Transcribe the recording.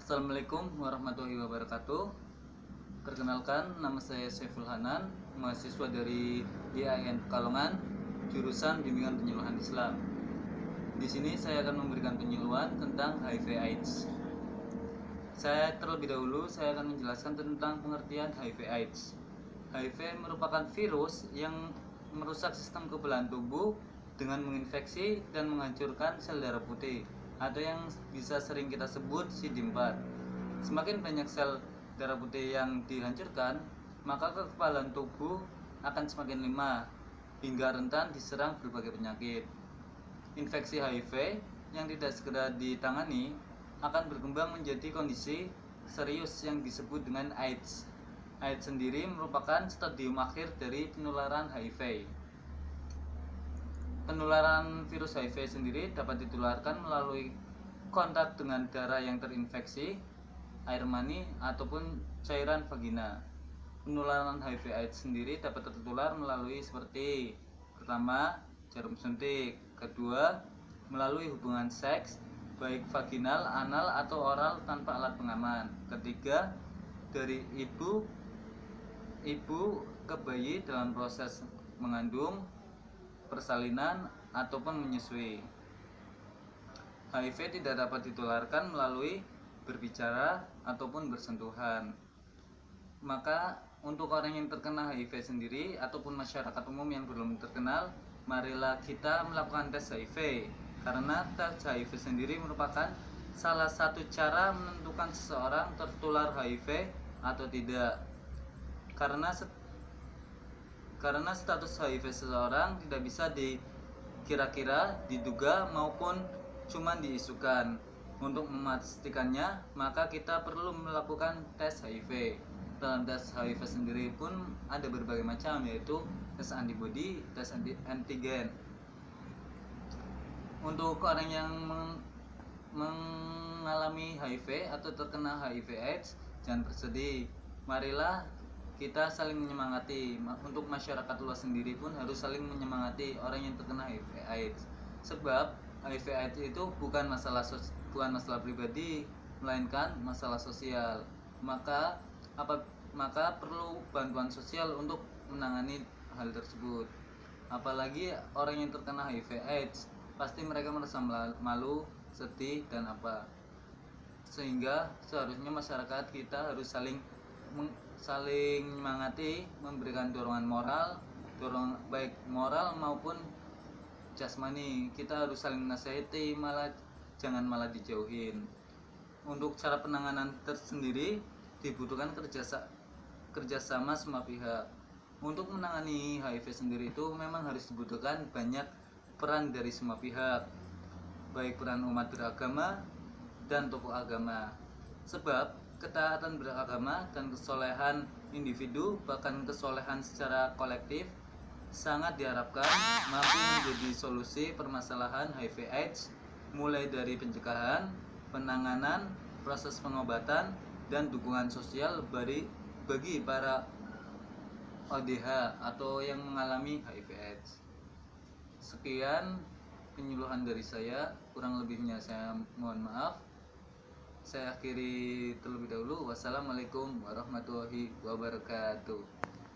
Assalamualaikum warahmatullahi wabarakatuh. Perkenalkan, nama saya Saiful Hanan, mahasiswa dari IAIN Pekalongan, jurusan Bimbingan Penyuluhan Islam. Di sini saya akan memberikan penyuluhan tentang HIV/AIDS. Terlebih dahulu saya akan menjelaskan tentang pengertian HIV/AIDS. HIV merupakan virus yang merusak sistem kekebalan tubuh dengan menginfeksi dan menghancurkan sel darah putih, atau yang bisa sering kita sebut CD4. Semakin banyak sel darah putih yang dihancurkan, maka kekebalan tubuh akan semakin lemah hingga rentan diserang berbagai penyakit. Infeksi HIV yang tidak segera ditangani akan berkembang menjadi kondisi serius yang disebut dengan AIDS. AIDS sendiri merupakan stadium akhir dari penularan HIV. Penularan virus HIV sendiri dapat ditularkan melalui kontak dengan darah yang terinfeksi, air mani, ataupun cairan vagina. Penularan HIV/AIDS sendiri dapat tertular melalui seperti: pertama, jarum suntik; kedua, melalui hubungan seks baik vaginal, anal, atau oral tanpa alat pengaman; ketiga, dari ibu ke bayi dalam proses mengandung, persalinan, ataupun menyusui. HIV tidak dapat ditularkan melalui berbicara ataupun bersentuhan. Maka untuk orang yang terkena HIV sendiri ataupun masyarakat umum yang belum terkenal, marilah kita melakukan tes HIV, karena tes HIV sendiri merupakan salah satu cara menentukan seseorang tertular HIV atau tidak. Karena status HIV seseorang tidak bisa dikira-kira, diduga, maupun cuma diisukan. Untuk memastikannya, maka kita perlu melakukan tes HIV. Dalam tes HIV sendiri pun ada berbagai macam, yaitu tes antibodi, tes antigen. Untuk orang yang mengalami HIV atau terkena HIV/AIDS, jangan bersedih. Marilah kita saling menyemangati. Untuk masyarakat luas sendiri pun harus saling menyemangati orang yang terkena HIV/AIDS. Sebab HIV/AIDS itu bukan masalah pribadi, melainkan masalah sosial. Maka perlu bantuan sosial untuk menangani hal tersebut. Apalagi orang yang terkena HIV/AIDS, pasti mereka merasa malu, sedih, dan sehingga seharusnya masyarakat kita harus saling menyemangati, memberikan dorongan baik moral maupun jasmani. Kita harus saling nasihati, jangan malah dijauhin. Untuk cara penanganan tersendiri dibutuhkan kerjasama semua pihak. Untuk menangani HIV sendiri itu memang harus dibutuhkan banyak peran dari semua pihak, baik peran umat beragama dan tokoh agama. Sebab ketaatan beragama dan kesolehan individu, bahkan kesolehan secara kolektif, sangat diharapkan mampu menjadi solusi permasalahan HIV/AIDS, mulai dari pencegahan, penanganan, proses pengobatan, dan dukungan sosial bagi para ODH atau yang mengalami HIV/AIDS. Sekian penyuluhan dari saya, kurang lebihnya saya mohon maaf. Saya akhiri terlebih dahulu. Wassalamualaikum warahmatullahi wabarakatuh.